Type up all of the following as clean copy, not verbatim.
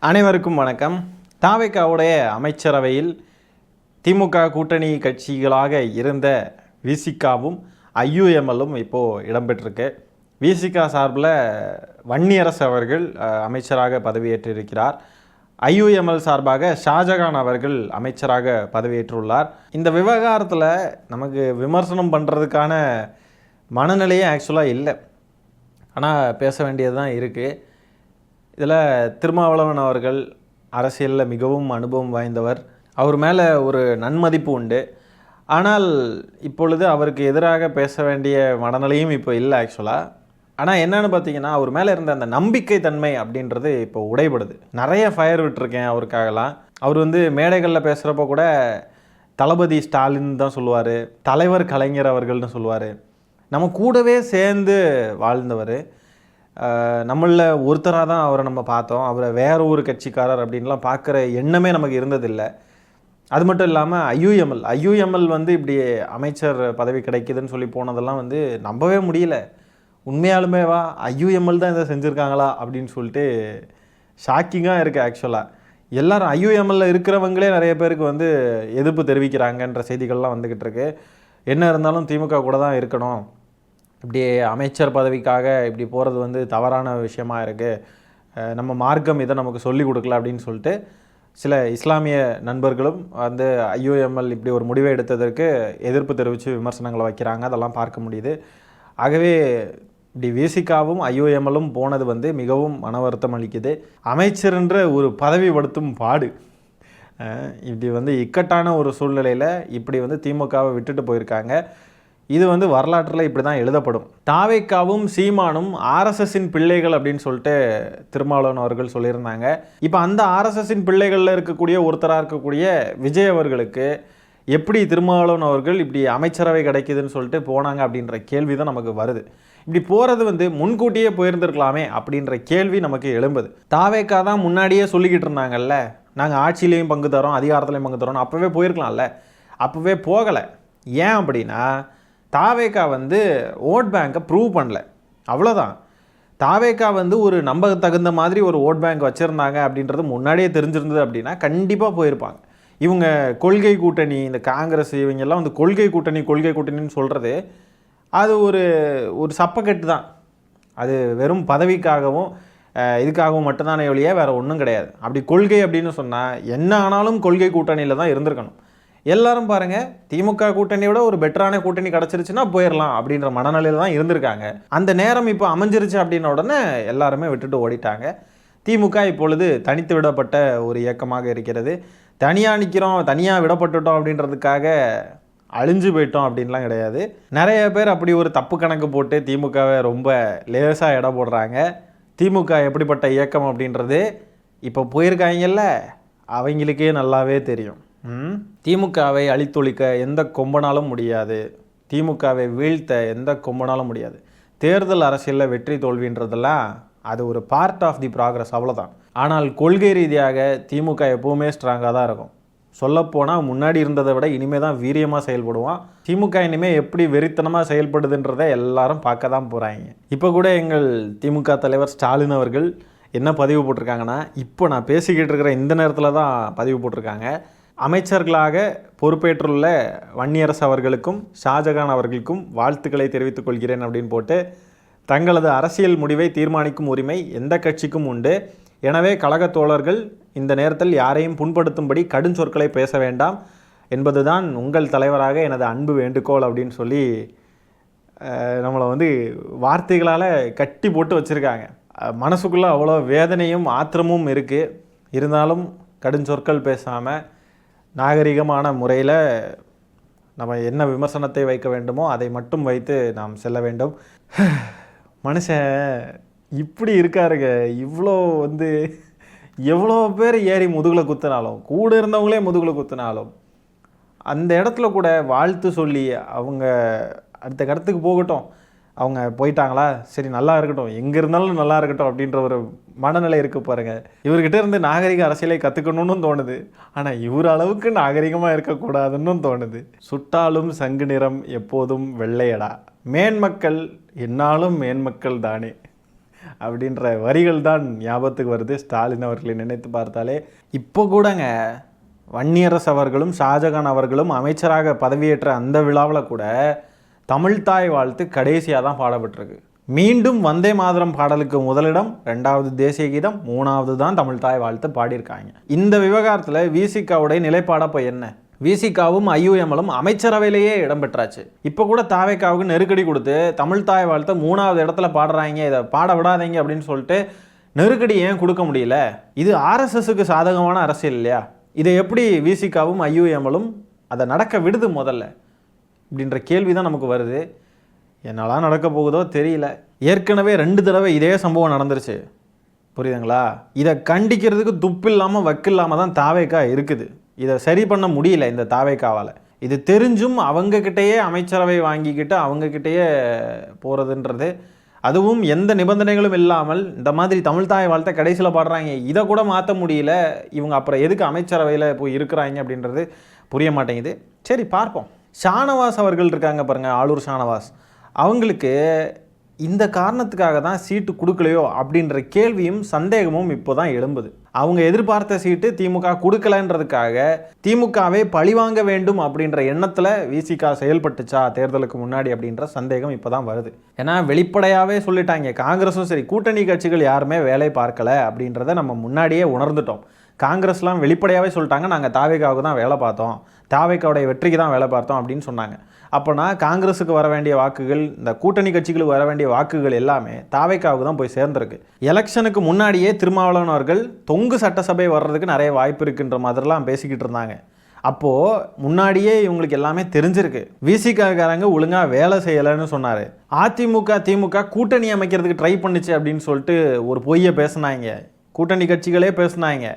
அனைவருக்கும் வணக்கம். தாவேகாவுடைய அமைச்சரவையில் திமுக கூட்டணி கட்சிகளாக இருந்த விசிகாவும் ஐயுஎம்எல்லும் இப்போது இடம்பெற்றிருக்கு. விசிகா சார்பில் வன்னியரசு அவர்கள் அமைச்சராக பதவியேற்றிருக்கிறார். ஐயுஎம்எல் சார்பாக ஷாஜகான் அவர்கள் அமைச்சராக பதவியேற்றுள்ளார். இந்த விவகாரத்தில் நமக்கு விமர்சனம் பண்ணுறதுக்கான மனநிலையே ஆக்சுவலாக இல்லை, ஆனால் பேச வேண்டியது தான் இருக்குது. இதில் திருமாவளவன் அவர்கள் அரசியலில் மிகவும் அனுபவம் வாய்ந்தவர். அவர் மேலே ஒரு நன்மதிப்பு உண்டு. ஆனால் இப்பொழுது அவருக்கு எதிராக பேச வேண்டிய மனநிலையும் இப்போ இல்லை ஆக்சுவலாக. ஆனால் என்னென்னு பார்த்தீங்கன்னா, அவர் மேலே இருந்த அந்த நம்பிக்கை தன்மை அப்படின்றது இப்போ உடைபடுது. நிறைய ஃபயர் விட்டுருக்கேன் அவருக்காகலாம். அவர் மேடைகளில் பேசுகிறப்போ கூட தளபதி ஸ்டாலின் தான் சொல்லுவார், தலைவர் கலைஞர் அவர்கள்னு சொல்லுவார். நம்ம கூடவே சேர்ந்து வாழ்ந்தவர். நம்மளில் ஒருத்தராக தான் அவரை நம்ம பார்த்தோம். அவரை வேற ஒரு கட்சிக்காரர் அப்படின்லாம் பார்க்குற எண்ணமே நமக்கு இருந்ததில்லை. அது மட்டும் இல்லாமல் ஐயுஎம்எல் இப்படி அமைச்சர் பதவி கிடைக்குதுன்னு சொல்லி போனதெல்லாம் நம்பவே முடியல. உண்மையாலுமே ஐயுஎம்எல் தான் இதை செஞ்சுருக்காங்களா அப்படின்னு சொல்லிட்டு ஷாக்கிங்காக இருக்குது ஆக்சுவலாக. எல்லோரும் ஐயுஎம்எல்ல இருக்கிறவங்களே நிறைய பேருக்கு எதிர்ப்பு தெரிவிக்கிறாங்கன்ற செய்திகள்லாம் வந்துக்கிட்டு இருக்கு. என்ன இருந்தாலும் திமுக கூட தான் இருக்கணும், இப்படி அமைச்சர் பதவிக்காக இப்படி போகிறது தவறான விஷயமா இருக்குது, நம்ம மார்க்கம் இதை நமக்கு சொல்லிக் கொடுக்கல அப்படின்னு சொல்லிட்டு சில இஸ்லாமிய நண்பர்களும் ஐயுஎம்எல் இப்படி ஒரு முடிவை எடுத்ததற்கு எதிர்ப்பு தெரிவித்து விமர்சனங்களை வைக்கிறாங்க. அதெல்லாம் பார்க்க முடியுது. ஆகவே இப்படி விசிகாவும் ஐயுஎம்எல்லும் போனது மிகவும் மன வருத்தம் அளிக்குது. அமைச்சர்ன்ற ஒரு பதவி படுத்தும் பாடு, இப்படி இக்கட்டான ஒரு சூழ்நிலையில் இப்படி திமுகவை விட்டுட்டு போயிருக்காங்க. இது வரலாற்றில் இப்படி தான் எழுதப்படும். தாவேகாவும் சீமானும் ஆர்எஸ்எஸின் பிள்ளைகள் அப்படின்னு சொல்லிட்டு திருமாவளவன் அவர்கள் சொல்லியிருந்தாங்க. இப்போ அந்த ஆர்எஸ்எஸின் பிள்ளைகளில் இருக்கக்கூடிய ஒருத்தராக இருக்கக்கூடிய விஜய் அவர்களுக்கு எப்படி திருமாவளவன் அவர்கள் இப்படி அமைச்சரவை கிடைக்குதுன்னு சொல்லிட்டு போனாங்க அப்படின்ற கேள்வி தான் நமக்கு வருது. இப்படி போகிறது முன்கூட்டியே போயிருந்துருக்கலாமே அப்படின்ற கேள்வி நமக்கு எழும்புது. தாவேகா தான் முன்னாடியே சொல்லிக்கிட்டு இருந்தாங்கல்ல, நாங்கள் ஆட்சியிலையும் பங்கு தரோம், அதிகாரத்துலையும் பங்கு தரோம், அப்போவே போயிருக்கலாம்ல. அப்போவே போகலை. ஏன் அப்படின்னா, தாவேகா ஓட் பேங்கை ப்ரூவ் பண்ணல, அவ்வளோதான். தாவேகா ஒரு நம்ப தகுந்த மாதிரி ஒரு ஓட் பேங்க் வச்சுருந்தாங்க அப்படின்றது முன்னாடியே தெரிஞ்சிருந்தது அப்படின்னா கண்டிப்பாக போயிருப்பாங்க. இவங்க கொள்கை கூட்டணி, இந்த காங்கிரஸ் இவங்கெல்லாம் கொள்கை கூட்டணின்னு சொல்கிறது அது ஒரு சப்பக்கட்டு தான். அது வெறும் பதவிக்காகவும் இதுக்காகவும் மட்டும்தானே ஒழிய வேறு ஒன்றும் கிடையாது. அப்படி கொள்கை அப்படின்னு சொன்னால் என்ன ஆனாலும் கொள்கை கூட்டணியில் தான் இருந்திருக்கணும். எல்லாரும் பாருங்கள், திமுக கூட்டணியோட ஒரு பெட்டரான கூட்டணி கிடச்சிருச்சுன்னா போயிடலாம் அப்படின்ற மனநிலையில் தான் இருந்திருக்காங்க. அந்த நேரம் இப்போ அமைஞ்சிருச்சு அப்படின்ன உடனே எல்லாருமே விட்டுட்டு ஓடிட்டாங்க. திமுக இப்பொழுது தனித்து விடப்பட்ட ஒரு இயக்கமாக இருக்கிறது. தனியாக நிற்கிறோம், தனியாக விடப்பட்டுட்டோம் அப்படின்றதுக்காக அழிஞ்சு போயிட்டோம் அப்படின்லாம் கிடையாது. நிறைய பேர் அப்படி ஒரு தப்பு கணக்கு போட்டு திமுகவை ரொம்ப லேசாக எடை போடுறாங்க. திமுக எப்படிப்பட்ட இயக்கம் அப்படின்றது இப்போ போயிருக்காங்கல்ல, அவங்களுக்கே நல்லாவே தெரியும். திமுகவை அழித்தொழிக்க எந்த கொம்பனாலும் முடியாது, திமுகவை வீழ்த்த எந்த கொம்பனாலும் முடியாது. தேர்தல் அரசியலில் வெற்றி தோல்வின்றதெல்லாம் அது ஒரு பார்ட் ஆஃப் தி ப்ராக்ரஸ், அவ்வளோதான். ஆனால் கொள்கை ரீதியாக திமுக எப்போவுமே ஸ்ட்ராங்காக தான் இருக்கும். சொல்லப்போனால் முன்னாடி இருந்ததை விட இனிமேல் தான் வீரியமாக செயல்படுவான். திமுக இனிமேல் எப்படி வெறித்தனமாக செயல்படுதுன்றதை எல்லாரும் பார்க்க தான் போகிறாங்க. இப்போ கூட எங்கள் திமுக தலைவர் ஸ்டாலின் அவர்கள் என்ன பதிவு போட்டிருக்காங்கன்னா, இப்போ நான் பேசிக்கிட்டு இருக்கிற இந்த நேரத்தில் தான் பதிவு போட்டிருக்காங்க. அமைச்சர்களாக பொறுப்பேற்றுள்ள வன்னியரசு அவர்களுக்கும் ஷாஜகான் அவர்களுக்கும் வாழ்த்துக்களை தெரிவித்துக் கொள்கிறேன் அப்படின்னு போட்டு, தங்களது அரசியல் முடிவை தீர்மானிக்கும் உரிமை எந்த கட்சிக்கும் உண்டு, எனவே கழகத் தோழர்கள் இந்த நேரத்தில் யாரையும் புண்படுத்தும்படி கடும் சொற்களை பேச வேண்டாம் என்பதுதான் உங்கள் தலைவராக எனது அன்பு வேண்டுகோள் அப்படின்னு சொல்லி நம்மளை வார்த்தைகளால் கட்டி போட்டு வச்சுருக்காங்க. மனசுக்குள்ளே அவ்வளோ வேதனையும் ஆத்திரமும் இருக்குது. இருந்தாலும் கடும் சொற்கள் பேசாமல் நாகரிகமான முறையில் நம்ம என்ன விமர்சனத்தை வைக்க வேண்டுமோ அதை மட்டும் வைத்து நாம் செல்ல வேண்டும். மனுஷன் இப்படி இருக்காருங்க. இவ்வளோ எவ்வளோ பேர் ஏறி முதுகில் குத்தினாலும், கூட இருந்தவங்களே முதுகில் குத்தினாலும், அந்த இடத்துல கூட வாழ்த்து சொல்லி அவங்க அடுத்த கடத்துக்கு போகட்டும், அவங்க போயிட்டாங்களா, சரி நல்லா இருக்கட்டும், எங்கே இருந்தாலும் நல்லா இருக்கட்டும் அப்படின்ற ஒரு மனநிலை இருக்குது பாருங்கள். இவர்கிட்ட இருந்து நாகரிக அரசியலை கற்றுக்கணும்னு தோணுது. ஆனால் இவர் அளவுக்கு நாகரிகமாக இருக்கக்கூடாதுன்னு தோணுது. சுட்டாலும் சங்கு நிறம் எப்போதும் வெள்ளையடா, மேன்மக்கள் என்னாலும் மேன்மக்கள் தானே அப்படின்ற வரிகள் தான் ஞாபகத்துக்கு வருது ஸ்டாலின் அவர்களை நினைத்து பார்த்தாலே. இப்போ கூடங்க வன்னியரசு அவர்களும் ஷாஜகான் அவர்களும் அமைச்சராக பதவியேற்ற அந்த விழாவில் கூட தமிழ்தாய் வாழ்த்து கடைசியாக தான் பாடப்பட்டிருக்கு. மீண்டும் வந்தே மாதரம் பாடலுக்கு முதலிடம், 2வது தேசிய கீதம், 3வது தான் தமிழ்தாய் வாழ்த்து பாடியிருக்காங்க. இந்த விவகாரத்தில் விசிகாவுடைய நிலைப்பாடப்போ என்ன? விசிகாவும் ஐயுஎம்எலும் அமைச்சரவையிலேயே இடம்பெற்றாச்சு. இப்போ கூட தாவேக்காவுக்கு நெருக்கடி கொடுத்து தமிழ்தாய் வாழ்த்தை 3வது இடத்துல பாடுறாங்க, இதை பாட விடாதீங்க அப்படின்னு சொல்லிட்டு நெருக்கடி ஏன் கொடுக்க முடியல? இது ஆர்எஸ்எஸ்க்கு சாதகமான அரசியல் இல்லையா? இதை எப்படி விசிகாவும் ஐயுஎம்எலும் அதை நடக்க விடுது முதல்ல அப்படின்ற கேள்வி தான் நமக்கு வருது. என்னெல்லாம் நடக்க போகுதோ தெரியல. ஏற்கனவே 2 தடவை இதே சம்பவம் நடந்துருச்சு, புரியுதுங்களா? இதை கண்டிக்கிறதுக்கு துப்பு இல்லாமல் வக்கில்லாமல் தான் தாவேக்கா இருக்குது. இதை சரி பண்ண முடியல இந்த தாவேக்காவால். இது தெரிஞ்சும் அவங்கக்கிட்டேயே அமைச்சரவை வாங்கிக்கிட்டு அவங்கக்கிட்டேயே போகிறதுன்றது, அதுவும் எந்த நிபந்தனைகளும் இல்லாமல் இந்த மாதிரி தமிழ்தாய் வாழ்த்தை கடைசியில் பாடுறாங்க. இதை கூட மாற்ற முடியல இவங்க. அப்புறம் எதுக்கு அமைச்சரவையில் போய் இருக்கிறாங்க அப்படின்றது புரிய மாட்டேங்குது. சரி பார்ப்போம். ஷானவாஸ் அவர்கள் இருக்காங்க பாருங்கள், ஆளூர் ஷானவாஸ். அவங்களுக்கு இந்த காரணத்துக்காக தான் சீட்டு கொடுக்கலையோ அப்படின்ற கேள்வியும் சந்தேகமும் இப்போ தான் எழும்புது. அவங்க எதிர்பார்த்த சீட்டு திமுக கொடுக்கலன்றதுக்காக திமுகவை பழிவாங்க வேண்டும் அப்படின்ற எண்ணத்தில் விசிகா செயல்பட்டுச்சா தேர்தலுக்கு முன்னாடி அப்படின்ற சந்தேகம் இப்போ தான் வருது. ஏன்னா வெளிப்படையாகவே சொல்லிட்டாங்க, காங்கிரஸும் சரி கூட்டணி கட்சிகள் யாருமே வேலை பார்க்கலை அப்படின்றத நம்ம முன்னாடியே உணர்ந்துட்டோம். காங்கிரஸ்லாம் வெளிப்படையாகவே சொல்லிட்டாங்க, நாங்கள் தாவேக்காவுக்கு தான் வேலை பார்த்தோம், தாவேக்காவுடைய வெற்றிக்கு தான் வேலை பார்த்தோம் அப்படின்னு சொன்னாங்க. அப்போனா காங்கிரஸுக்கு வர வேண்டிய வாக்குகள், இந்த கூட்டணி கட்சிகளுக்கு வர வேண்டிய வாக்குகள் எல்லாமே தாவேக்காவுக்கு தான் போய் சேர்ந்துருக்கு. எலெக்ஷனுக்கு முன்னாடியே திருமாவளவன் அவர்கள் தொங்கு சட்டசபை வர்றதுக்கு நிறைய வாய்ப்பு இருக்குன்ற மாதிரிலாம் பேசிக்கிட்டு இருந்தாங்க. அப்போது முன்னாடியே இவங்களுக்கு எல்லாமே தெரிஞ்சிருக்கு. விசிகாரங்க ஒழுங்காக வேலை செய்யலைன்னு சொன்னார். அதிமுக திமுக கூட்டணி அமைக்கிறதுக்கு ட்ரை பண்ணுச்சு அப்படின்னு சொல்லிட்டு ஒரு பொய்யை பேசினாங்க, கூட்டணி கட்சிகளே பேசினாங்க.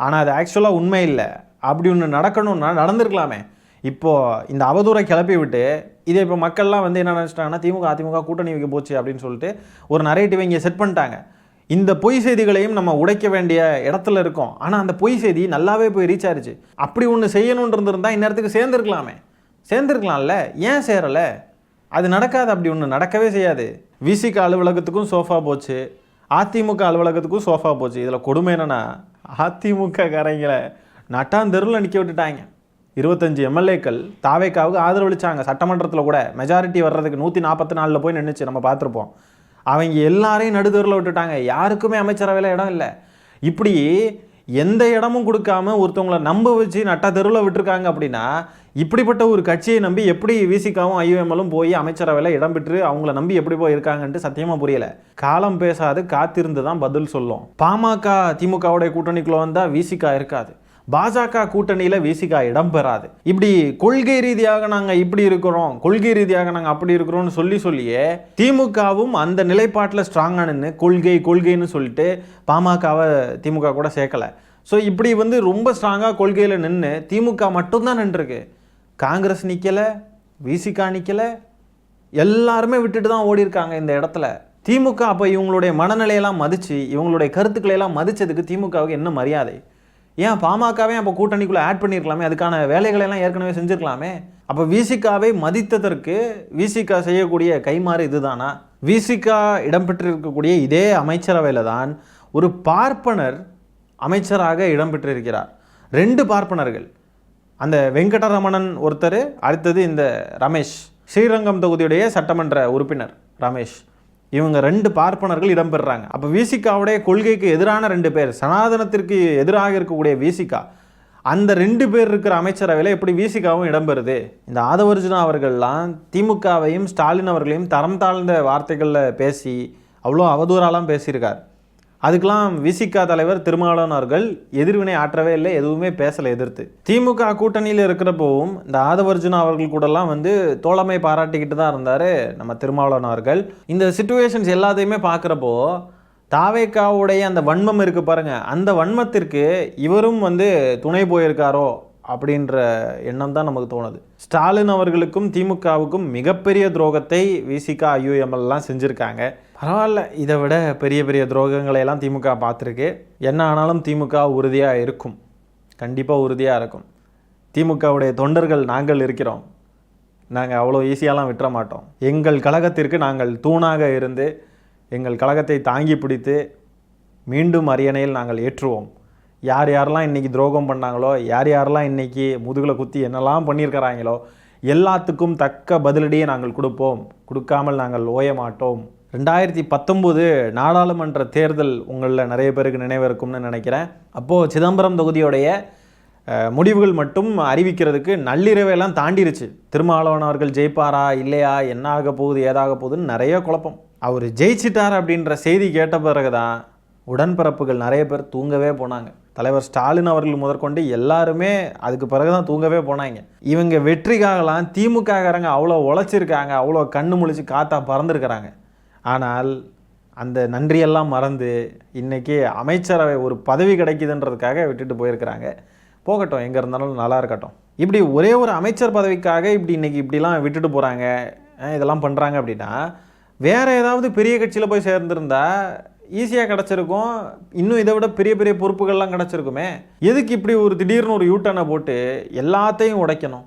ஆனால் அது ஆக்சுவலாக உண்மை இல்லை. அப்படி ஒன்று நடக்கணும்னா நடந்திருக்கலாமே. இப்போது இந்த அவதூறை கிளப்பி விட்டு இதே இப்போ மக்கள்லாம் வந்து என்ன நினச்சிட்டாங்கன்னா திமுக அதிமுக கூட்டணி வைக்க போச்சு அப்படின்னு சொல்லிட்டு ஒரு நரேட்டிவை இங்கே செட் பண்ணிட்டாங்க. இந்த பொய் செய்திகளையும் நம்ம உடைக்க வேண்டிய இடத்துல இருக்கோம். ஆனால் அந்த பொய் செய்தி நல்லாவே போய் ரீச் ஆயிடுச்சு. அப்படி ஒன்று செய்யணுன்னு இருந்திருந்தால் இந்நேரத்துக்கு சேர்ந்துருக்கலாம்ல. ஏன் சேரலை? அது நடக்காது. அப்படி ஒன்று நடக்கவே செய்யாது. விசிக அலுவலகத்துக்கும் சோஃபா போச்சு, அதிமுக அலுவலகத்துக்கும் சோஃபா போச்சு. இதில் கொடுமை என்னென்னா அதிமுக காரங்களை நட்டாந்தெருவில் நிற்க விட்டுட்டாங்க. 25 எம்எல்ஏக்கள் தாவேக்காவுக்கு ஆதரவளித்தாங்க. சட்டமன்றத்தில் கூட மெஜாரிட்டி வர்றதுக்கு 144 போய் நின்றுச்சு, நம்ம பார்த்துருப்போம். அவங்க எல்லாரையும் நடுத்தெருவில் விட்டுட்டாங்க. யாருக்குமே அமைச்சரவையில் இடம் இல்லை. இப்படி எந்த இடமும் கொடுக்காம ஒருத்தவங்களை நம்ப வச்சு நட்டா தெருவில் விட்டுருக்காங்க. அப்படின்னா இப்படிப்பட்ட ஒரு கட்சியை நம்பி எப்படி விசிகாவும் ஐயுஎம்எலும் போய் அமைச்சரவையில் இடம் பெற்று அவங்கள நம்பி எப்படி போய் இருக்காங்கன்ட்டு சத்தியமாக புரியல. காலம் பேசாது காத்திருந்து தான் பதில் சொல்லும். பாமக திமுகவுடைய கூட்டணிக்குள்ள வந்தால் விசிகா இருக்காது, பாஜக கூட்டணியில் விசிகா இடம் பெறாது. இப்படி கொள்கை ரீதியாக நாங்கள் இப்படி இருக்கிறோம், கொள்கை ரீதியாக நாங்கள் அப்படி இருக்கிறோம்னு சொல்லியே திமுகவும் அந்த நிலைப்பாட்டில் ஸ்ட்ராங்காக நின்று கொள்கைன்னு சொல்லிட்டு பாமகவை திமுக கூட சேர்க்கலை. ஸோ இப்படி வந்து ரொம்ப ஸ்ட்ராங்காக கொள்கையில் நின்று திமுக மட்டும்தான் நின்றுருக்கு. காங்கிரஸ் நிற்கலை, விசிகா நிற்கலை, எல்லாருமே விட்டுட்டு தான் ஓடி இருக்காங்க இந்த இடத்துல. திமுக அப்போ இவங்களுடைய மனநிலையெல்லாம் மதித்து இவங்களுடைய கருத்துக்களையெல்லாம் மதித்ததுக்கு திமுகவுக்கு என்ன மரியாதை? ஏன் பாமகவே அப்போ கூட்டணிக்குள்ளே ஆட் பண்ணியிருக்கலாமே, அதுக்கான வேலைகளெல்லாம் ஏற்கனவே செஞ்சுருக்கலாமே. அப்போ விசிகாவை மதித்ததற்கு விசிகா செய்யக்கூடிய கைமாறு இதுதானா? விசிகா இடம்பெற்றிருக்கக்கூடிய இதே அமைச்சரவையில் தான் ஒரு பார்ப்பனர் அமைச்சராக இடம்பெற்றிருக்கிறார். 2 பார்ப்பனர்கள், அந்த வெங்கடரமணன் ஒருத்தர், அடுத்தது இந்த ரமேஷ், ஸ்ரீரங்கம் தொகுதியுடைய சட்டமன்ற உறுப்பினர் ரமேஷ். இவங்க 2 பார்ப்பனர்கள் இடம்பெறாங்க. அப்போ விசிகாவுடைய கொள்கைக்கு எதிரான 2 பேர், சனாதனத்திற்கு எதிராக இருக்கக்கூடிய விசிகா, அந்த 2 பேர் இருக்கிற அமைச்சரவையில் எப்படி விசிகாவும் இடம்பெறுது? இந்த ஆதவர்ஜுனா அவர்கள்லாம் திமுகவையும் ஸ்டாலின் அவர்களையும் தரம் தாழ்ந்த வார்த்தைகளில் பேசி அவ்வளோ அவதூறாலாம் பேசியிருக்கார். அதுக்கெல்லாம் விசிகா தலைவர் திருமாவளவன் அவர்கள் எதிர்வினை ஆற்றவே இல்லை, எதுவுமே பேசலை எதிர்த்து. திமுக கூட்டணியில் இருக்கிறப்போவும் இந்த ஆதவர்ஜுனா அவர்கள் கூடலாம் வந்து தோழமை பாராட்டிக்கிட்டு தான் இருந்தார் நம்ம திருமாவளவன் அவர்கள். இந்த சிச்சுவேஷன்ஸ் எல்லாத்தையுமே பார்க்குறப்போ தாவேக்காவுடைய அந்த வன்மம் இருக்குது பாருங்கள், அந்த வன்மத்திற்கு இவரும் வந்து துணை போயிருக்காரோ அப்படின்ற எண்ணம் தான் நமக்கு தோணுது. ஸ்டாலின் அவர்களுக்கும் திமுகவுக்கும் மிகப்பெரிய துரோகத்தை விசிகா ஐயுஎம்எல்லாம் செஞ்சுருக்காங்க. பரவாயில்ல, இதை விட பெரிய பெரிய துரோகங்களையெல்லாம் திமுக பார்த்துருக்கு. என்ன ஆனாலும் திமுக உறுதியாக இருக்கும், கண்டிப்பாக உறுதியாக இருக்கும். திமுகவுடைய தொண்டர்கள் நாங்கள் இருக்கிறோம், நாங்கள் அவ்வளோ ஈஸியாலாம் விட்டுற மாட்டோம். எங்கள் கழகத்திற்கு நாங்கள் தூணாக இருந்து எங்கள் கழகத்தை தாங்கி பிடித்து மீண்டும் அரியணையில் நாங்கள் ஏற்றுவோம். யார் யாரெல்லாம் இன்றைக்கி துரோகம் பண்ணாங்களோ, யார் யாரெல்லாம் இன்றைக்கி முதுகில் குத்தி என்னெல்லாம் பண்ணியிருக்கிறாங்களோ எல்லாத்துக்கும் தக்க பதிலடியை நாங்கள் கொடுப்போம். கொடுக்காமல் நாங்கள் ஓய மாட்டோம். 2019 நாடாளுமன்ற தேர்தல் உங்களில் நிறைய பேருக்கு நினைவு இருக்கும்னு நினைக்கிறேன். அப்போது சிதம்பரம் தொகுதியோடைய முடிவுகள் மட்டும் அறிவிக்கிறதுக்கு நள்ளிரவையெல்லாம் தாண்டிருச்சு. திருமாவளவன் அவர்கள் ஜெயிப்பாரா இல்லையா, என்ன ஆக போகுது ஏதாக போகுதுன்னு நிறைய குழப்பம். அவர் ஜெயிச்சிட்டார் அப்படின்ற செய்தி கேட்ட பிறகு தான் உடன்பிறப்புகள் நிறைய பேர் தூங்கவே போனாங்க. தலைவர் ஸ்டாலின் அவர்கள் முதற்கொண்டு எல்லாருமே அதுக்கு பிறகு தான் தூங்கவே போனாங்க. இவங்க வெற்றிக்காகலாம் திமுககாரங்க அவ்வளோ உழைச்சிருக்காங்க, அவ்வளோ கண்ணு முழிச்சு காத்தா பறந்துருக்கிறாங்க. ஆனால் அந்த நன்றியெல்லாம் மறந்து இன்றைக்கி அமைச்சரவை ஒரு பதவி கிடைக்குதுன்றதுக்காக விட்டுட்டு போயிருக்கிறாங்க. போகட்டும், எங்கே இருந்தாலும் நல்லா இருக்கட்டும். இப்படி ஒரே ஒரு அமைச்சர் பதவிக்காக இன்றைக்கி இப்படிலாம் விட்டுட்டு போகிறாங்க, இதெல்லாம் பண்ணுறாங்க அப்படின்னா வேறு ஏதாவது பெரிய கட்சியில் போய் சேர்ந்துருந்தா ஈஸியாக கிடச்சிருக்கும். இன்னும் இதை விட பெரிய பெரிய பொறுப்புகள்லாம் கிடச்சிருக்குமே. எதுக்கு இப்படி ஒரு திடீர்னு ஒரு யூட்டனை போட்டு எல்லாத்தையும் உடைக்கணும்,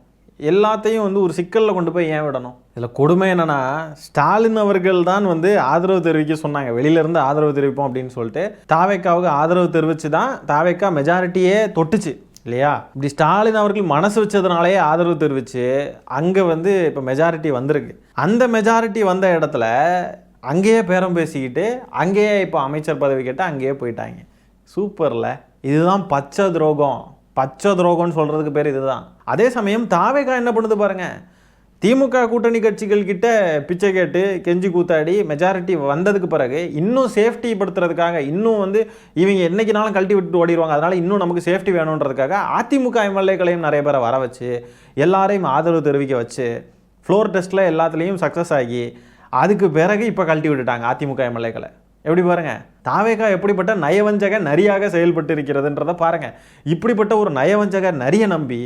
எல்லாத்தையும் ஒரு சிக்கலில் கொண்டு போய் ஏன் விடணும்? இதில் கொடுமை என்னென்னா, ஸ்டாலின் அவர்கள் தான் ஆதரவு தெரிவிக்க சொன்னாங்க. வெளியிலேருந்து ஆதரவு தெரிவிப்போம் அப்படின்னு சொல்லிட்டு தாவேக்காவுக்கு ஆதரவு தெரிவித்து தான் தாவேக்கா மெஜாரிட்டியே தொட்டுச்சு இல்லையா? இப்படி ஸ்டாலின் அவர்கள் மனசு வச்சதுனாலேயே ஆதரவு தெரிவித்து அங்கே இப்போ மெஜாரிட்டி வந்திருக்கு. அந்த மெஜாரிட்டி வந்த இடத்துல அங்கேயே பேரம் பேசிக்கிட்டு அங்கேயே இப்போ அமைச்சர் பதவி கேட்டு அங்கேயே போயிட்டாங்க. சூப்பரில், இதுதான் பச்சை துரோகம். பச்சை துரோகம்னு சொல்கிறதுக்கு பேர் இதுதான். அதே சமயம் தாவேகா என்ன பண்ணுது பாருங்கள். திமுக கூட்டணி கட்சிகள் கிட்ட பிச்சை கேட்டு கெஞ்சி கூத்தாடி மெஜாரிட்டி வந்ததுக்கு பிறகு இன்னும் சேஃப்டி படுத்துறதுக்காக இன்னும் இவங்க என்னைக்குனாலும் கழட்டி விட்டு ஓடிடுவாங்க, அதனால் இன்னும் நமக்கு சேஃப்டி வேணுன்றதுக்காக அதிமுக எம்எல்ஏக்களையும் நிறைய பேரை வர வச்சு எல்லாரையும் ஆதரவு தெரிவிக்க வச்சு ஃப்ளோர் டெஸ்ட்டில் எல்லாத்துலேயும் சக்ஸஸ் ஆகி அதுக்கு பிறகு இப்போ கழட்டி விட்டுட்டாங்க அதிமுக எம்எல்ஏக்களை. எப்படி பாருங்கள், தாவேகா எப்படிப்பட்ட நயவஞ்சக நரியாக செயல்பட்டு இருக்கிறதுன்றதை பாருங்கள். இப்படிப்பட்ட ஒரு நயவஞ்சக நரியை நம்பி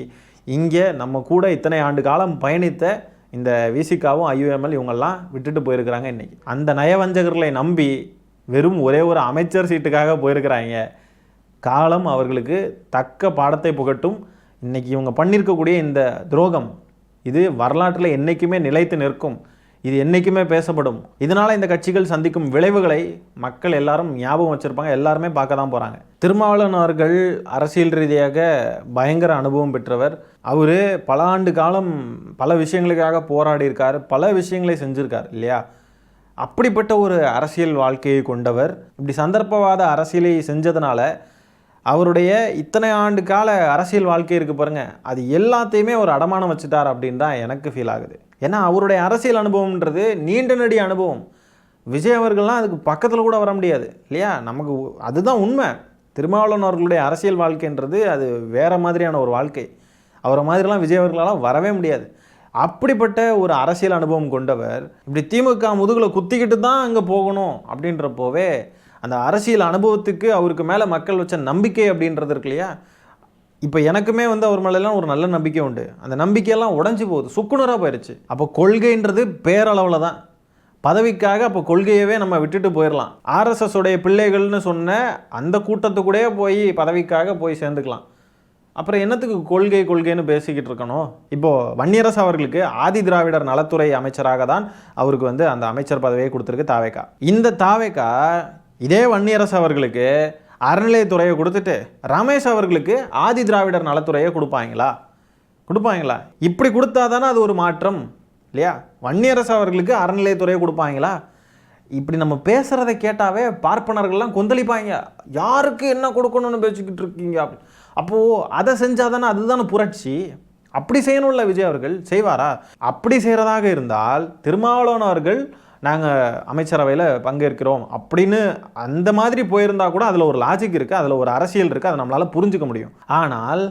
இங்கே நம்ம கூட இத்தனை ஆண்டு காலம் பயணித்த இந்த விசிகாவும் ஐயுஎம்எல் இவங்கெல்லாம் விட்டுட்டு போயிருக்கிறாங்க. இன்றைக்கி அந்த நயவஞ்சகர்களை நம்பி வெறும் ஒரே ஒரு அமைச்சர் சீட்டுக்காக போயிருக்கிறாங்க. காலம் அவர்களுக்கு தக்க பாடத்தை புகட்டும். இன்றைக்கி இவங்க பண்ணியிருக்கக்கூடிய இந்த துரோகம் இது வரலாற்றில் என்றைக்குமே நிலைத்து நிற்கும். இது என்றைக்குமே பேசப்படும். இதனால் இந்த கட்சிகள் சந்திக்கும் விளைவுகளை மக்கள் எல்லாரும் ஞாபகம் வச்சுருப்பாங்க, எல்லாருமே பார்க்க தான் போகிறாங்க. திருமாவளவன் அவர்கள் அரசியல் ரீதியாக பயங்கர அனுபவம் பெற்றவர். அவர் பல ஆண்டு காலம் பல விஷயங்களுக்காக போராடி இருக்கார், பல விஷயங்களை செஞ்சுருக்கார் இல்லையா? அப்படிப்பட்ட ஒரு அரசியல் வாழ்க்கையை கொண்டவர். இப்படி சந்தர்ப்பவாத அரசியலை செஞ்சதுனால அவருடைய இத்தனை ஆண்டு கால அரசியல் வாழ்க்கை இருக்குது பாருங்கள், அது எல்லாத்தையுமே ஒரு அடமானம் வச்சுட்டார் அப்படின்னு தான் எனக்கு ஃபீல் ஆகுது. ஏன்னா அவருடைய அரசியல் அனுபவம்ன்றது நீண்ட நெடி அனுபவம். விஜய் அவர்கள்லாம் அதுக்கு பக்கத்தில் கூட வர முடியாது இல்லையா? நமக்கு அதுதான் உண்மை. திருமாவளவன் அவர்களுடைய அரசியல் வாழ்க்கைன்றது அது வேறு மாதிரியான ஒரு வாழ்க்கை. அவரை மாதிரிலாம் விஜய் அவர்களால் வரவே முடியாது. அப்படிப்பட்ட ஒரு அரசியல் அனுபவம் கொண்டவர் இப்படி திமுக முதுகில் குத்திக்கிட்டு தான் அங்கே போகணும் அப்படின்றப்போவே அந்த அரசியல் அனுபவத்துக்கு அவருக்கு மேலே மக்கள் வச்ச நம்பிக்கை அப்படின்றது இருக்கு இல்லையா? இப்போ எனக்குமே அவர் மேலெல்லாம் ஒரு நல்ல நம்பிக்கை உண்டு. அந்த நம்பிக்கையெல்லாம் உடஞ்சி போகுது, சுக்குநூறாக போயிடுச்சு. அப்போ கொள்கைன்றது பேரளவில் தான். பதவிக்காக அப்போ கொள்கையவே நம்ம விட்டுட்டு போயிடலாம். ஆர்எஸ்எஸ் உடைய பிள்ளைகள்னு சொன்ன அந்த கூட்டத்துக்கூடயே போய் பதவிக்காக போய் சேர்ந்துக்கலாம். அப்புறம் என்னத்துக்கு கொள்கைன்னு பேசிக்கிட்டு இருக்கணும்? இப்போது வன்னியரசு அவர்களுக்கு ஆதி திராவிடர் நலத்துறை அமைச்சராக தான் அவருக்கு அந்த அமைச்சர் பதவியை கொடுத்துருக்கு தாவேகா. இந்த தாவேகா இதே வன்னியரசு அவர்களுக்கு அறநிலையத்துறையை கொடுத்துட்டு ரமேஷ் அவர்களுக்கு ஆதி திராவிடர் நலத்துறையை கொடுப்பாங்களா? இப்படி கொடுத்தா தானே அது ஒரு மாற்றம் இல்லையா? வன்னியரசு அவர்களுக்கு அறநிலையத்துறையை கொடுப்பாங்களா? இப்படி நம்ம பேசுகிறத கேட்டாவே பார்ப்பனர்கள்லாம் கொந்தளிப்பாங்க. யாருக்கு என்ன கொடுக்கணும்னு பேசிக்கிட்டு இருக்கீங்க அப்படி. அப்போது அதை செஞ்சால் தானே அதுதானே புரட்சி. அப்படி செய்யணும்ல விஜய் அவர்கள் செய்வாரா? அப்படி செய்கிறதாக இருந்தால் திருமாவளவன் அவர்கள் நாங்கள் அமைச்சரவையில் பங்கேற்கிறோம் அப்படின்னு அந்த மாதிரி போயிருந்தா கூட அதில் ஒரு லாஜிக் இருக்குது, அதில் ஒரு அரசியல் இருக்குது, அதை நம்மளால் புரிஞ்சுக்க முடியும். ஆனால்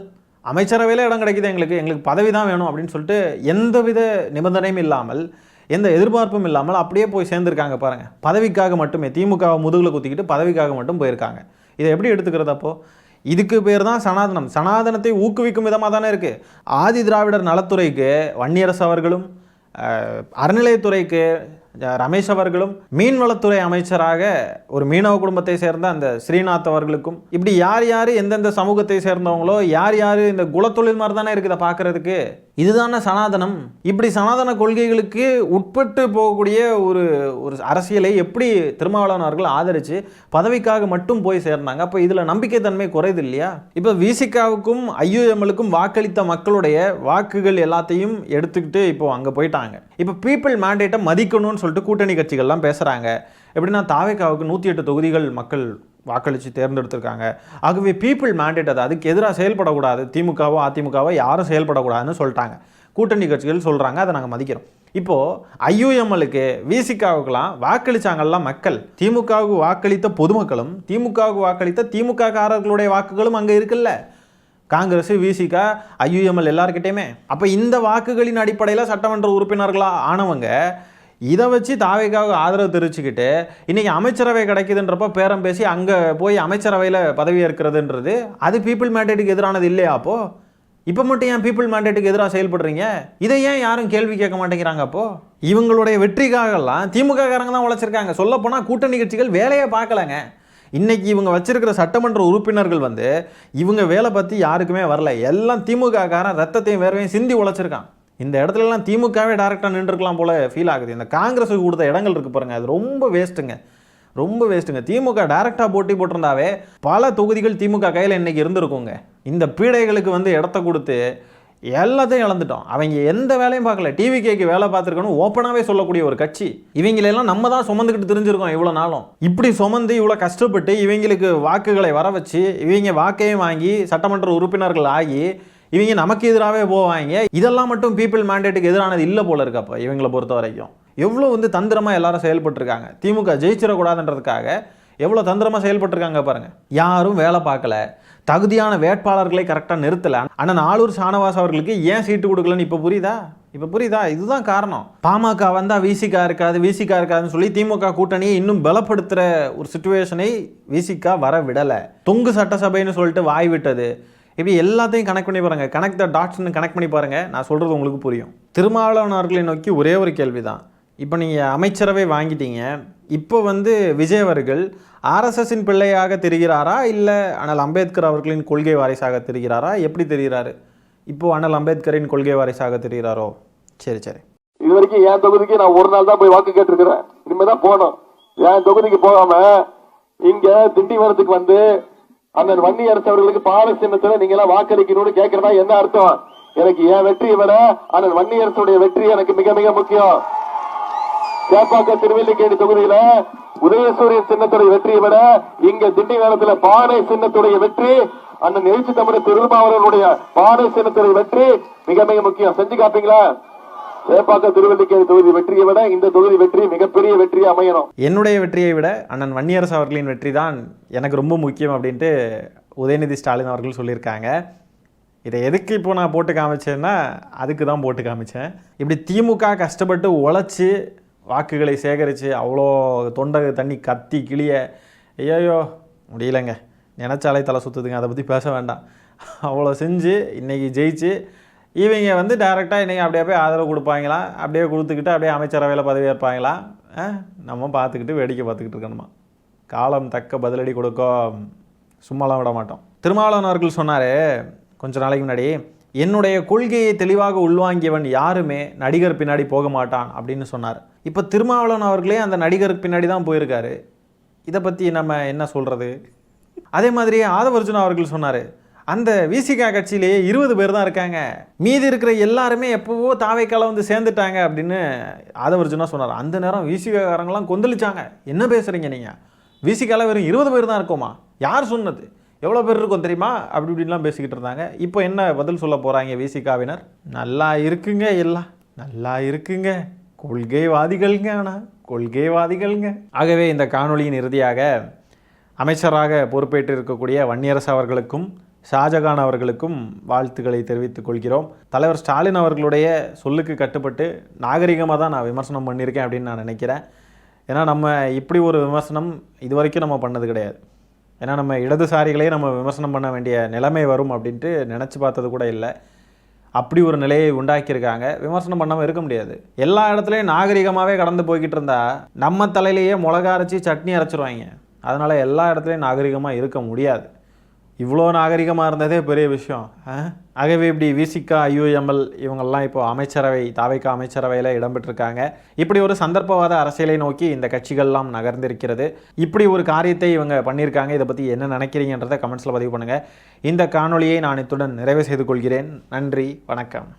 அமைச்சரவையில் இடம் கிடைக்குது, எங்களுக்கு பதவி தான் வேணும் அப்படின்னு சொல்லிட்டு எந்தவித நிபந்தனையும் இல்லாமல் எந்த எதிர்பார்ப்பும் இல்லாமல் அப்படியே போய் சேர்ந்துருக்காங்க பாருங்கள். பதவிக்காக மட்டுமே திமுகவை முதுகில் குத்திக்கிட்டு பதவிக்காக மட்டும் போயிருக்காங்க. இதை எப்படி எடுத்துக்கிறது? அப்போது இதுக்கு பேர் தான் சனாதனம். சனாதனத்தை ஊக்குவிக்கும் விதமாக தானே இருக்குது. ஆதி திராவிடர் நலத்துறைக்கு வன்னியரசு அவர்களும் அறநிலையத்துறைக்கு ரமேஷ் அவர்களும் மீன்வளத்துறை அமைச்சராக ஒரு மீனவ குடும்பத்தை சேர்ந்த அந்த ஸ்ரீநாத் அவர்களுக்கும், இப்படி யார் யார் எந்தெந்த சமூகத்தை சேர்ந்தவங்களோ யார் யார் இந்த குலத்தொழில் மாதிரி தானே இருக்குதை பார்க்கறதுக்கு. இதுதானே சனாதனம். இப்படி சனாதன கொள்கைகளுக்கு உட்பட்டு போகக்கூடிய ஒரு ஒரு அரசியலை எப்படி திருமாவளவன் அவர்கள் ஆதரித்து பதவிக்காக மட்டும் போய் சேர்ந்தாங்க? அப்போ இதில் நம்பிக்கை தன்மை குறையுது இல்லையா? இப்போ விசிகாவுக்கும் ஐயுஎம்எலுக்கும் வாக்களித்த மக்களுடைய வாக்குகள் எல்லாத்தையும் எடுத்துக்கிட்டு இப்போ அங்கே போயிட்டாங்க. இப்போ பீப்புள் மேண்டேட்டை மதிக்கணும்னு சொல்லிட்டு கூட்டணி கட்சிகள்லாம் பேசுகிறாங்க. எப்படின்னா தாவேக்காவுக்கு 108 தொகுதிகள் மக்கள் வாக்களித்து தேர்ந்தெடுத்திருக்காங்க. ஆகவே பீப்புள் மேண்டேட் அதுக்கு எதிராக செயல்படக்கூடாது, திமுகவோ அதிமுகவோ யாரும் செயல்படக்கூடாதுன்னு சொல்லிட்டாங்க. கூட்டணி கட்சிகள் சொல்கிறாங்க, அதை நாங்கள் மதிக்கிறோம். இப்போது ஐயுஎம்எலுக்கு விசிகாவுக்கெல்லாம் வாக்களித்தாங்கல்லாம் மக்கள். திமுகவுக்கு வாக்களித்த பொதுமக்களும் திமுகவுக்கு வாக்களித்த திமுக காரர்களுடைய வாக்குகளும் அங்கே இருக்குல்ல. காங்கிரஸ், விசிகா, ஐயுஎம்எல் எல்லாருக்கிட்டையுமே. அப்போ இந்த வாக்குகளின் அடிப்படையில் சட்டமன்ற உறுப்பினர்களாக ஆனவங்க இதை வச்சு தாவேக்காவுக்கு ஆதரவு தெரிவிச்சுக்கிட்டு இன்றைக்கி அமைச்சரவை கிடைக்குதுன்றப்போ பேரம் பேசி அங்கே போய் அமைச்சரவையில் பதவி ஏற்கிறதுன்றது அது பீப்புள் மேண்டேட்டுக்கு எதிரானது இல்லையா? அப்போது இப்போ மட்டும் ஏன் பீப்புள் மேண்டேட்டுக்கு எதிராக செயல்படுறீங்க? இதை ஏன் யாரும் கேள்வி கேட்க மாட்டேங்கிறாங்க? அப்போது இவங்களுடைய வெற்றிக்காகலாம் திமுக காரங்க தான் உழைச்சிருக்காங்க. சொல்லப்போனால் கூட்டணி கட்சிகள் வேலையை பார்க்கலங்க. இன்றைக்கி இவங்க வச்சிருக்கிற சட்டமன்ற உறுப்பினர்கள் இவங்க வேலை பற்றி யாருக்குமே வரல. எல்லாம் திமுக காரன் ரத்தத்தையும் வேர்வையும் சிந்தி உழைச்சிருக்கான். இந்த இடத்துலலாம் திமுகவே டேரெக்டாக நின்றுருக்கலாம் போல் ஃபீல் ஆகுது. இந்த காங்கிரஸுக்கு கொடுத்த இடங்கள் இருக்குது பாருங்கள், அது ரொம்ப வேஸ்ட்டுங்க. திமுக டேரெக்டாக போட்டி போட்டிருந்தாவே பல தொகுதிகள் திமுக கையில் இன்றைக்கி இருந்திருக்குங்க. இந்த பீடைகளுக்கு இடத்த கொடுத்து எல்லாத்தையும் இழந்துட்டோம். அவங்க எந்த வேலையும் பார்க்கல. டிவிகேக்கு வேலை பார்த்துருக்கணும் ஓப்பனாகவே சொல்லக்கூடிய ஒரு கட்சி. இவங்களெல்லாம் நம்ம தான் சுமந்துக்கிட்டு தெரிஞ்சிருக்கோம் இவ்வளோ நாளும். இப்படி சுமந்து இவ்வளோ கஷ்டப்பட்டு இவங்களுக்கு வாக்குகளை வர வச்சு இவங்க வாக்கையும் வாங்கி சட்டமன்ற உறுப்பினர்கள் ஆகி இவங்க நமக்கு எதிராகவே போவாங்க. இதெல்லாம் மட்டும் பீப்புள் மேண்டேட்டுக்கு எதிரானது இல்லை போல இருக்கப்போ இவங்களை பொறுத்த வரைக்கும். எவ்வளோ தந்திரமாக எல்லாரும் செயல்பட்டுருக்காங்க. திமுக ஜெயிச்சிடக்கூடாதுன்றதுக்காக எவ்வளோ தந்திரமாக செயல்பட்டுருக்காங்க பாருங்கள். யாரும் வேலை பார்க்கல, தகுதியான வேட்பாளர்களை கரெக்டாக நிறுத்தலை. ஆனால் ஆளூர் ஷானவாஸ் அவர்களுக்கு ஏன் சீட்டு கொடுக்கலன்னு இப்போ புரியுதா? இதுதான் காரணம். பாமக வந்தால் விசிகா இருக்காதுன்னு சொல்லி திமுக கூட்டணியை இன்னும் பலப்படுத்துகிற ஒரு சிச்சுவேஷனை விசிகா வர விடலை. தொங்கு சட்டசபைன்னு சொல்லிட்டு வாய் விட்டது. இப்படி எல்லாத்தையும் கனெக்ட் பண்ணி பாருங்கள், கனெக்ட் த டாட்ஸ்ன்னு கனெக்ட் பண்ணி பாருங்கள். நான் சொல்கிறது உங்களுக்கு புரியும். திருமாவளவன் அவர்களை நோக்கி ஒரே ஒரு கேள்வி தான். இப்போ நீங்கள் அமைச்சரவை வாங்கிட்டீங்க. இப்போ விஜய் அவர்கள் ஆர்எஸ்எஸின் பிள்ளையாக தெரிகிறாரா இல்லை அண்ணல் அம்பேத்கர் அவர்களின் கொள்கை வாரிசாக தெரிகிறாரா? எப்படி தெரிகிறாரு? இப்போது அண்ணல் அம்பேத்கரின் கொள்கை வாரிசாக தெரிகிறாரோ? சரி. இது வரைக்கும் என் தொகுதிக்கு நான் ஒரு நாள் தான் போய் வாக்கு கேட்டிருக்கிறேன். இனிமேல் தான் போகணும். என் தொகுதிக்கு போகாம இங்கே திண்டிவனத்துக்கு அண்ணன் வன்னியரசு அவர்களுக்கு பால சின்னத்துல நீங்க எல்லாம் வாக்களிக்கணும்னு கேட்கறதா என்ன அர்த்தம்? எனக்கு என் வெற்றியை விட அண்ணன் வன்னியரசுடைய வெற்றி எனக்கு மிக மிக முக்கியம். சேப்பாக்கம் திருவல்லிக்கேணி தொகுதியில உதயசூரியன் சின்னத்துடைய வெற்றியை விட இங்க திண்டிவனத்துல பானை சின்னத்துடைய வெற்றி, அண்ணன் எழுச்சி தமிழர் திருமாவளவனுடைய பானை சின்னத்துடைய வெற்றி மிக மிக முக்கியம். செஞ்சு காப்பீங்களா? சேப்பாக்கம் திருவல்லிக்கேணி தொகுதி வெற்றியை விட இந்த தொகுதி வெற்றி மிகப்பெரிய வெற்றியை அமையணும். என்னுடைய வெற்றியை விட அண்ணன் வன்னியரசு அவர்களின் வெற்றி தான் எனக்கு ரொம்ப முக்கியம் அப்படின்ட்டு உதயநிதி ஸ்டாலின் அவர்கள் சொல்லியிருக்காங்க. இதை எதுக்கு இப்போ நான் போட்டு காமிச்சேன்னா அதுக்கு தான் போட்டு காமிச்சேன். இப்படி திமுக கஷ்டப்பட்டு உழைச்சி வாக்குகளை சேகரித்து அவ்வளோ தொண்டை தண்ணி கத்தி கிளிய ஐயோ முடியலைங்க, நினச்சாலே தலை சுற்றுதுங்க, அதை பற்றி பேச வேண்டாம். அவ்வளோ செஞ்சு இன்றைக்கி ஜெயிச்சு இவங்க டைரெக்டாக இன்றைக்கி அப்படியே போய் ஆதரவு கொடுப்பாங்களாம். அப்படியே கொடுத்துக்கிட்டு அப்படியே அமைச்சரவையில் பதவி ஏற்பாங்களாம். நம்ம பார்த்துக்கிட்டு வேடிக்கை பார்த்துக்கிட்டு இருக்கணுமா? காலம் தக்க பதிலடி கொடுக்கும், சும்மாலாம் விட மாட்டோம். திருமாவளவன் அவர்கள் சொன்னார் கொஞ்ச நாளைக்கு முன்னாடி, என்னுடைய கொள்கையை தெளிவாக உள்வாங்கியவன் யாருமே நடிகர் பின்னாடி போக மாட்டான் அப்படின்னு சொன்னார். இப்போ திருமாவளவன் அவர்களே அந்த நடிகருக்கு பின்னாடி தான் போயிருக்காரு. இதை பற்றி நம்ம என்ன சொல்கிறது? அதே மாதிரி ஆதவர்ஜுனா அவர்கள் சொன்னார், அந்த விசிகா கட்சியிலேயே 20 பேர் தான் இருக்காங்க, மீதி இருக்கிற எல்லாருமே எப்போவோ தாவைக்கால சேர்ந்துட்டாங்க அப்படின்னு ஆதவர்ஜுனா சொன்னார். அந்த நேரம் விசிகாரங்களாம் கொந்தளிச்சாங்க. என்ன பேசுகிறீங்க நீங்கள்? விசிகால வெறும் 20 பேர் தான் இருக்கோமா? யார் சொன்னது? எவ்வளோ பேர் இருக்கும் தெரியுமா? அப்படி இப்படின்லாம் பேசிக்கிட்டு இருந்தாங்க. இப்போ என்ன பதில் சொல்ல போகிறாங்க விசிகாவினர்? நல்லா இருக்குங்க, எல்லாம் நல்லா இருக்குங்க, கொள்கைவாதிகள்ங்க, ஆனால் கொள்கைவாதிகள்ங்க. ஆகவே இந்த காணொளியின் இறுதியாக அமைச்சராக பொறுப்பேற்று இருக்கக்கூடிய வன்னியரசு அவர்களுக்கும் ஷாஜகான் அவர்களுக்கும் வாழ்த்துக்களை தெரிவித்துக் கொள்கிறோம். தலைவர் ஸ்டாலின் அவர்களுடைய சொல்லுக்கு கட்டுப்பட்டு நாகரிகமாக தான் நான் விமர்சனம் பண்ணியிருக்கேன் அப்படின்னு நான் நினைக்கிறேன். ஏன்னா நம்ம இப்படி ஒரு விமர்சனம் இது வரைக்கும் நம்ம பண்ணது கிடையாது. ஏன்னா நம்ம இடதுசாரிகளே நம்ம விமர்சனம் பண்ண வேண்டிய நிலைமை வரும் அப்படின்ட்டு நினச்சி பார்த்தது கூட இல்லை. அப்படி ஒரு நிலையை உண்டாக்கியிருக்காங்க. விமர்சனம் பண்ணாமல் இருக்க முடியாது. எல்லா இடத்துலையும் நாகரிகமாகவே கடந்து போய்கிட்டு இருந்தா நம்ம தலையிலேயே மிளகா அரைச்சி சட்னி அரைச்சிருவாங்க. அதனால் எல்லா இடத்துலையும் நாகரிகமாக இருக்க முடியாது. இவ்வளோ நாகரிகமாக இருந்ததே பெரிய விஷயம். ஆகவே இப்படி விசிகா, ஐயூஎம்எல் இவங்கெல்லாம் இப்போ தாவேகா அமைச்சரவையில் இடம்பெற்றிருக்காங்க. இப்படி ஒரு சந்தர்ப்பவாத அரசியலை நோக்கி இந்த கட்சிகள்லாம் நகர்ந்திருக்கிறது. இப்படி ஒரு காரியத்தை இவங்க பண்ணியிருக்காங்க. இதை பற்றி என்ன நினைக்கிறீங்கன்றதை கமெண்ட்ஸில் பதிவு பண்ணுங்கள். இந்த காணொலியை நான் இத்துடன் நிறைவு செய்து கொள்கிறேன். நன்றி, வணக்கம்.